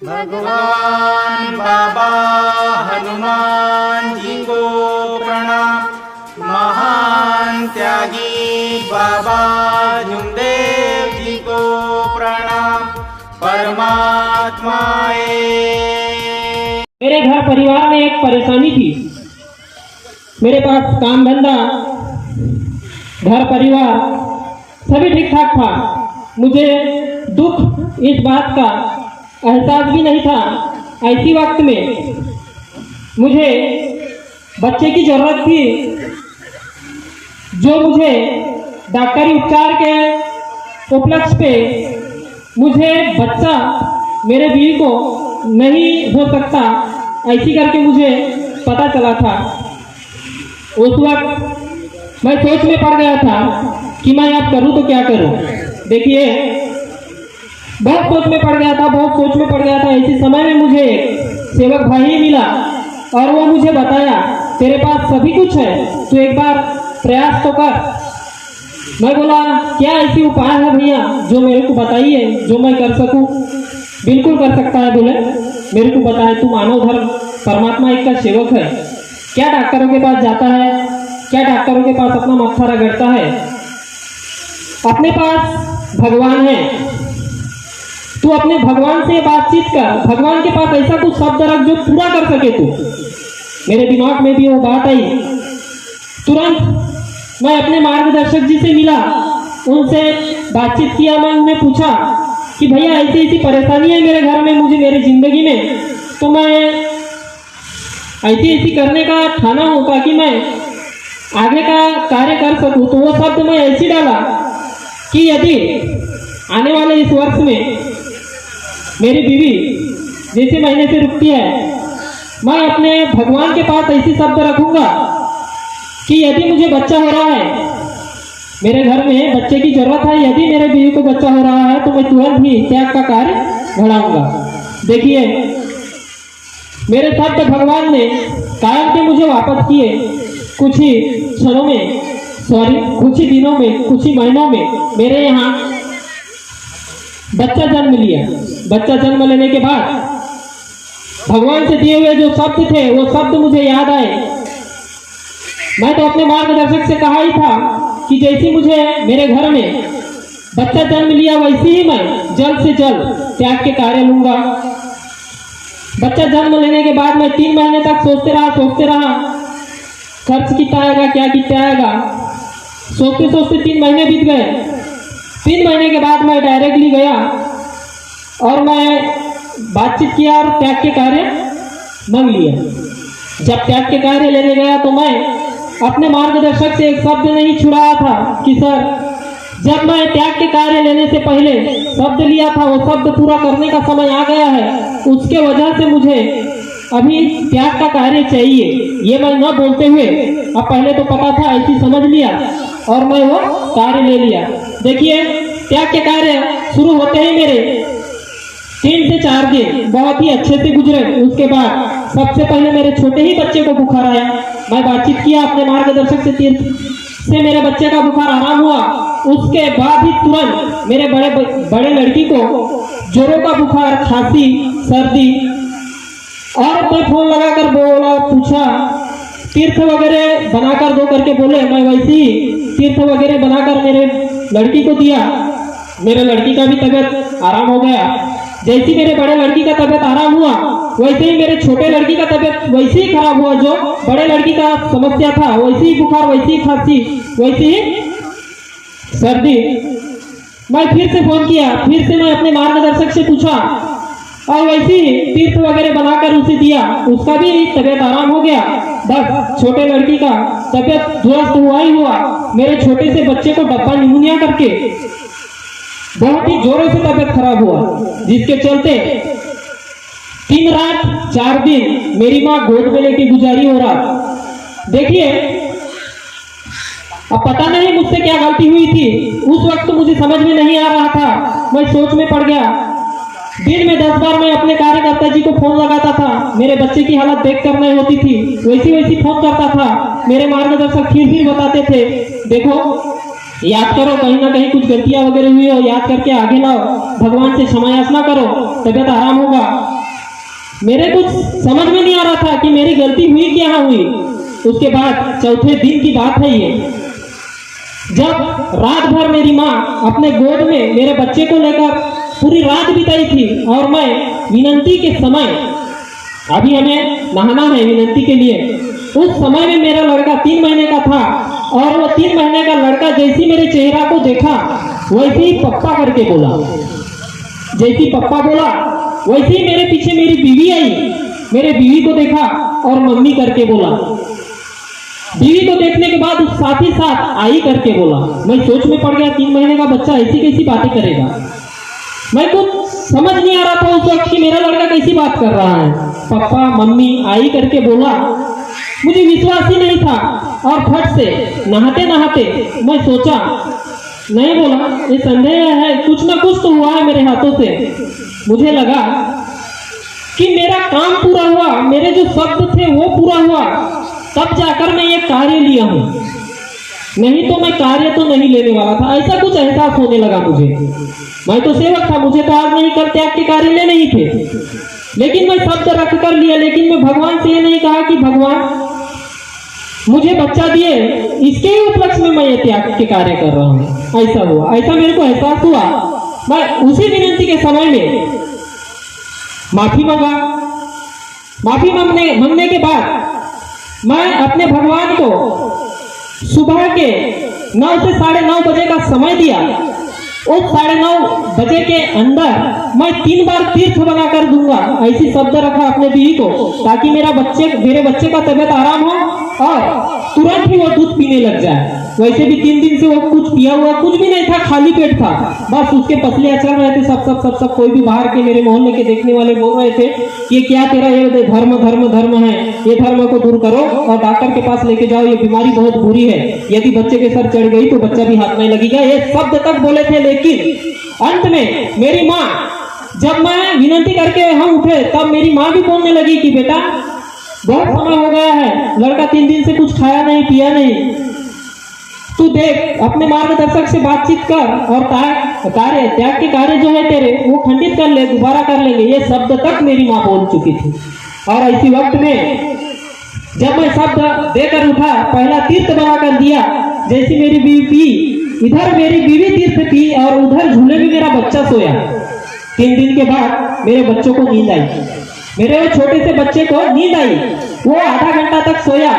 भगवान बाबा हनुमान जी को प्रणाम। महान त्यागी बाबा जुमदेव जी को प्रणाम। परमात्माए मेरे घर परिवार में एक परेशानी थी। मेरे पास काम धंधा, घर परिवार सभी ठीक ठाक था। मुझे दुख इस बात का एहसास भी नहीं था। ऐसी वक्त में मुझे बच्चे की ज़रूरत थी, जो मुझे डॉक्टरी उपचार के उपलक्ष्य पे मुझे बच्चा मेरे बीवी को नहीं हो सकता, ऐसी करके मुझे पता चला था। उस वक्त मैं सोच में पड़ गया था कि मैं अब करूं तो क्या करूं। देखिए, बहुत सोच में पड़ गया था। इसी समय में मुझे सेवक भाई मिला और वो मुझे बताया, तेरे पास सभी कुछ है, तो एक बार प्रयास तो कर। मैं बोला, क्या ऐसी उपाय है भैया जो मेरे को बताइए, जो मैं कर सकूं। बिल्कुल कर सकता है, बोले मेरे को बताए, तू मानव धर्म परमात्मा एक का सेवक है, क्या डॉक्टरों के पास जाता है, क्या डॉक्टरों के पास अपना मत्था रगड़ता है। अपने पास भगवान है, तू अपने भगवान से बातचीत कर। भगवान के पास ऐसा कुछ शब्द रख जो पूरा कर सके तू। मेरे दिमाग में भी वो बात आई। तुरंत मैं अपने मार्गदर्शक जी से मिला, उनसे बातचीत किया। मैं उन्हें पूछा कि भैया ऐसी ऐसी परेशानी है मेरे घर में, मुझे मेरी जिंदगी में, तो मैं ऐसी करने का ठाना हूँ ताकि मैं आगे का कार्य कर सकूँ। तो वो शब्द मैं ऐसी डाला कि यदि आने वाले इस वर्ष में मेरी बीवी जैसे महीने से रुकती है, मैं अपने भगवान के पास ऐसी शब्द रखूंगा कि यदि मुझे बच्चा हो रहा है, मेरे घर में बच्चे की जरूरत है, यदि मेरे बीवी को बच्चा हो रहा है, तो मैं तुरंत ही त्याग का कार्य बढ़ाऊंगा। देखिए, मेरे शब्द भगवान ने कायम के मुझे वापस किए। कुछ ही क्षणों में, कुछ ही दिनों में, कुछ ही महीनों में मेरे यहाँ बच्चा जन्म लिया। बच्चा जन्म लेने के बाद भगवान से दिए हुए जो शब्द थे, वो शब्द मुझे याद आए। मैं तो अपने मार्गदर्शक से कहा ही था कि जैसे मुझे मेरे घर में बच्चा जन्म लिया, वैसे ही मैं जल्द से जल्द त्याग के कार्य लूंगा। बच्चा जन्म लेने के बाद मैं 3 महीने तक सोचते रहा खर्च कितना आएगा, क्या कितना आएगा। सोचते 3 महीने बीत गए। 3 महीने के बाद मैं डायरेक्टली गया और मैं बातचीत किया और त्याग के कार्य मांग लिया। जब त्याग के कार्य लेने गया तो मैं अपने मार्गदर्शक से एक शब्द नहीं छुड़ाया था कि सर, जब मैं त्याग के कार्य लेने से पहले शब्द लिया था, वो शब्द पूरा करने का समय आ गया है। उसके वजह से मुझे अभी त्याग का कार्य चाहिए। ये मैं न बोलते हुए, अब पहले तो पता था, ऐसी समझ लिया और मैं वो कार्य ले लिया। देखिए, त्याग के कार्य शुरू होते ही मेरे 3 से 4 दिन बहुत ही अच्छे से गुजरे। उसके बाद सबसे पहले मेरे छोटे ही बच्चे को बुखार आया। मैं बातचीत किया अपने मार्गदर्शक से, मेरे बच्चे का बुखार आराम हुआ। उसके बाद ही तुरंत मेरे बड़े लड़की को जोरों का बुखार, खांसी, सर्दी, और मैं फोन लगाकर बोला, पूछा, तीर्थ वगैरह बनाकर दो करके बोले। मैं वैसे ही तीर्थ वगैरह बनाकर मेरे लड़की को दिया। मेरे लड़की का भी तबीयत आराम हो गया। जैसे मेरे बड़े लड़की का तबीयत आराम हुआ, वैसे ही मेरे छोटे लड़की का तबीयत वैसे ही खराब हुआ। जो बड़े लड़की का समस्या था, वैसे ही बुखार, वैसे ही खांसी, वैसे ही सर्दी। मैं फिर से फोन किया, फिर से मैं अपने मार्गदर्शक से पूछा और वैसे ही तीर्थ वगैरह बनाकर उसे दिया। उसका भी तबीयत आराम हो गया। बस छोटे लड़की का तबीयत दुरुस्त हुआ ही हुआ। मेरे छोटे से बच्चे को डब्बा निमोनिया करके बहुत ही जोरों से तबीयत खराब हुआ, जिसके चलते 3 रात 4 दिन मेरी माँ गोद में लेके गुजारी हो रहा। देखिए, अब पता नहीं मुझसे क्या गलती हुई थी। उस वक्त तो मुझे समझ में नहीं आ रहा था, मैं सोच में पड़ गया। दिन में 10 बार मैं अपने कार्यकर्ता जी को फोन लगाता था। मेरे बच्चे की हालत देख कर नहीं होती थी, वैसी फोन करता था। मेरे मार्गदर्शक फिर बताते थे, देखो याद करो, कहीं ना कहीं कुछ गलतियां वगैरह हुई हो, याद करके आगे लाओ, भगवान से क्षमा याचना करो, तबियत आराम होगा। मेरे कुछ समझ में नहीं आ रहा था कि मेरी गलती हुई क्या हुई। उसके बाद चौथे दिन की बात है ये, जब रात भर मेरी माँ अपने गोद में मेरे बच्चे को लेकर पूरी रात बिताई थी, और मैं विनंती के समय, अभी हमें नहाना है विनंती के लिए, उस समय में मेरा लड़का 3 महीने का था, और वो 3 महीने का लड़का जैसे मेरे चेहरा को देखा वैसे ही पप्पा करके बोला। जैसी पप्पा बोला वैसे ही मेरे पीछे मेरी बीवी आई, मेरे बीवी को देखा और मम्मी करके बोला। बीवी को देखने के बाद उस साथ ही साथ आई करके बोला। मैं सोच में पड़ गया, 3 महीने का बच्चा ऐसी कैसी बातें करेगा। मैं कुछ समझ नहीं आ रहा था उस वक्त कि मेरा लड़का कैसी बात कर रहा है। पापा मम्मी आई करके बोला, मुझे विश्वास ही नहीं था, और फट से नहाते नहाते मैं सोचा, नहीं बोला ये संदेह है, कुछ ना कुछ तो हुआ है मेरे हाथों से। मुझे लगा कि मेरा काम पूरा हुआ, मेरे जो शब्द थे वो पूरा हुआ, तब जाकर मैं ये कार्य लिया हूँ, नहीं तो मैं कार्य तो नहीं लेने वाला था। ऐसा कुछ एहसास होने लगा मुझे। मैं तो सेवक था, मुझे तो आज नहीं कल त्याग के कार्य लेने ही थे, लेकिन मैं शब्द रख कर लिया। लेकिन मैं भगवान से ये नहीं कहा कि भगवान मुझे बच्चा दिए, इसके ही उपलक्ष्य में मैं ये त्याग के कार्य कर रहा हूँ। ऐसा हुआ, ऐसा मेरे को एहसास हुआ। मैं उसी विनंती के समय में माफी मांगा। माफी मांगने के बाद मैं अपने भगवान को सुबह के 9 से 9:30 बजे का समय दिया। उस 9:30 बजे के अंदर मैं 3 बार तीर्थ बनाकर दूंगा, ऐसी शब्द रखा अपने बीवी को, ताकि मेरे बच्चे का तबियत आराम हो और तुरंत ही वो दूध पीने लग जाए। वैसे भी 3 दिन से वो कुछ पिया हुआ कुछ भी नहीं था, खाली पेट था, बस उसके पसलियां चल रहे थे। सब कोई भी बाहर के मेरे मोहल्ले के देखने वाले बोल रहे थे कि ये क्या तेरा ये धर्म है, ये धर्म को दूर करो और डॉक्टर के पास लेके जाओ, ये बीमारी बहुत बुरी है, यदि बच्चे के सर चढ़ गई तो बच्चा भी हाथ में लगेगा। ये शब्द तक बोले थे। लेकिन अंत में मेरी माँ, जब मैं विनंती करके हम उठे, तब मेरी माँ भी बोलने लगी कि बेटा बहुत समय हो गया है, लड़का 3 दिन से कुछ खाया नहीं पिया नहीं, तू देख अपने मार्गदर्शक से बातचीत कर और त्याग के कार्य जो है तेरे वो खंडित कर ले, दोबारा कर लेंगे। ये शब्द तक मेरी माँ बोल चुकी थी। और इसी वक्त में जब मैं शब्द देकर उठा, पहला तीर्थ बना कर दिया, जैसी मेरी बीवी पी, इधर मेरी बीवी तीर्थ पी और उधर झूले में मेरा बच्चा सोया। 3 दिन के बाद मेरे बच्चों को नींद आई, मेरे छोटे से बच्चे को नींद आई। वो आधा घंटा तक सोया,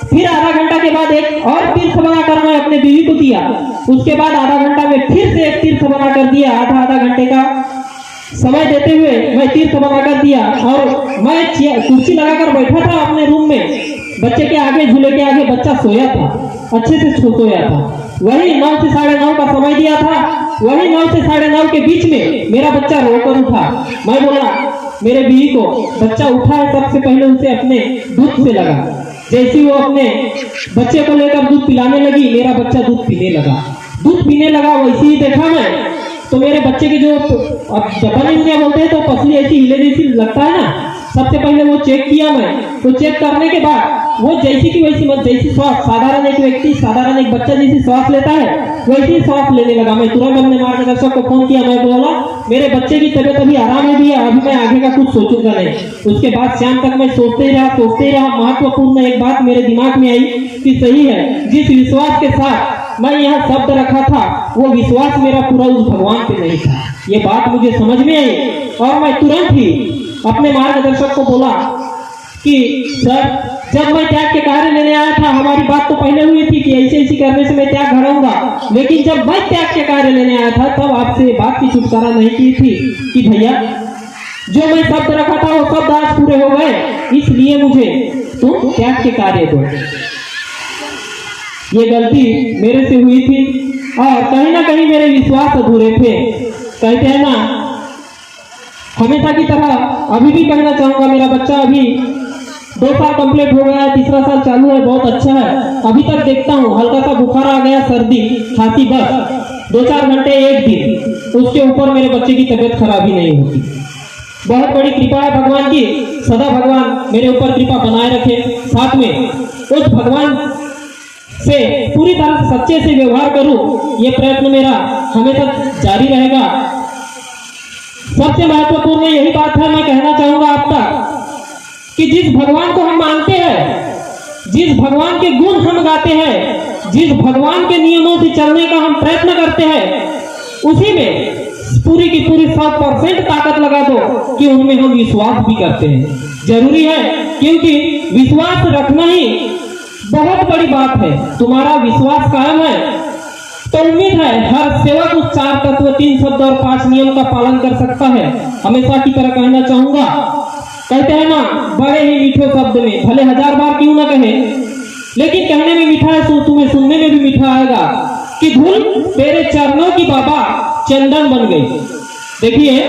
फिर आधा घंटा के बाद एक और तीर्थ बनाकर मैं अपने बीवी को दिया। उसके बाद आधा घंटा में फिर से एक तीर्थ बनाकर दिया। आधा घंटे का समय देते हुए मैं तीर्थ बनाकर दिया, और मैं कुर्सी लगाकर बैठा था अपने रूम में, बच्चे के आगे, झूले के आगे बच्चा सोया था, अच्छे से सोया था। वही 9 से 9:30 का समय दिया था, वही 9 से 9:30 के बीच में मेरा बच्चा रोकर उठा। मैं बोला मेरे बीवी को, बच्चा उठा है, सबसे पहले उसे अपने दूध से लगा। जैसे वो अपने बच्चे को लेकर दूध पिलाने लगी, मेरा बच्चा दूध पीने लगा। वैसे ही देखा मैं तो मेरे बच्चे की जो जापानी में बोलते हैं तो पसली ऐसी हिले जैसी लगता है ना, सबसे पहले वो चेक किया मैं। तो चेक करने के बाद वो जैसी की वैसी, जैसी श्वास साधारण एक बच्चा जैसी श्वास लेता है वैसी श्वास लेने लगा। मैं तुरंत अपने मार्गदर्शक को फोन किया। मैं बोला मेरे बच्चे की तबीयत अभी आराम है भैया, अभी मैं आगे का कुछ सोचूंगा नहीं। उसके बाद शाम तक मैं सोचते ही रहा। महत्वपूर्ण एक बात मेरे दिमाग में आई कि सही है, जिस विश्वास के साथ मैं यहाँ शब्द रखा था वो विश्वास मेरा पूरा उस भगवान पे नहीं था। ये बात मुझे समझ में आई और मैं तुरंत ही अपने मार्गदर्शक को बोला कि सर, जब मैं त्याग के कार्य लेने आया था, हमारी बात तो पहले हुई थी कि ऐसे करने से मैं त्याग घड़ाऊंगा, लेकिन जब मैं त्याग के कार्य लेने आया था तब आपसे बात की छुटकारा नहीं की थी कि भैया जो मैं शब्द रखा था वो शब्द आज पूरे हो गए, इसलिए मुझे तुम त्याग के कार्य दो। ये गलती मेरे से हुई थी और कहीं ना कहीं मेरे विश्वास अधूरे थे। कहते हैं ना, हमेशा की तरह अभी भी कहना चाहूंगा, मेरा बच्चा अभी 2 साल कंप्लीट हो गया है, 3रा साल चालू है, बहुत अच्छा है। अभी तक देखता हूँ हल्का सा बुखार आ गया, सर्दी खांसी, बस 2-4 घंटे एक दिन, उसके ऊपर मेरे बच्चे की तबीयत खराब ही नहीं होती। बहुत बड़ी कृपा है भगवान की, सदा भगवान मेरे ऊपर कृपा बनाए रखे। साथ में उस भगवान से पूरी तरह से सच्चे से व्यवहार करूं, ये प्रयत्न मेरा हमेशा जारी रहेगा। सबसे महत्वपूर्ण यही बात है, मैं कहना चाहूंगा आप तक कि जिस भगवान को हम मानते हैं, जिस भगवान के गुण हम गाते हैं, जिस भगवान के नियमों से चलने का हम प्रयत्न करते हैं, उसी में पूरी की पूरी 100% ताकत लगा दो कि उनमें हम विश्वास भी करते हैं। जरूरी है, क्योंकि विश्वास रखना ही बहुत बड़ी बात है। तुम्हारा विश्वास कायम है तो उम्मीद है हर सेवक उस 4 तत्व, 3 शब्द और 5 नियम का पालन कर सकता है। हमेशा की तरह कहना चाहूंगा, कहते हैं ना, बड़े ही मीठे शब्द में भले 1000 बार क्यों ना कहे, लेकिन कहने में मीठा है तो तुम्हें सुनने में भी मीठा आएगा कि धूल तेरे चरणों की बाबा चंदन बन गई। देखिए,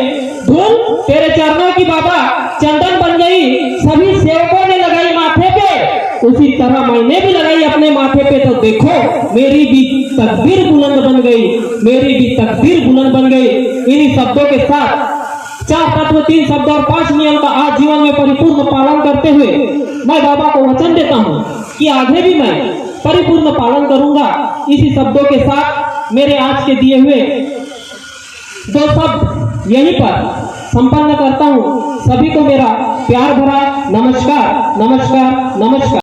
धूल तेरे चरणों की बाबा चंदन बन गई, सभी सेवकों ने लगाई माथे पे, उसी तरह मैंने भी लगाई अपने माथे पे। तो देखो, मेरी भी तकदीर बुलंद बन गई, मेरी भी तकदीर बुलंद बन गई। इन्हीं शब्दों के साथ 4 तत्व, 3 शब्द और 5 नियम का आज जीवन में परिपूर्ण पालन करते हुए मैं बाबा को वचन देता हूँ कि आगे भी मैं परिपूर्ण पालन करूंगा। इसी शब्दों के साथ मेरे आज के दिए हुए 2 शब्द यहीं पर संपन्न करता हूँ। सभी को मेरा प्यार भरा नमस्कार, नमस्कार, नमस्कार।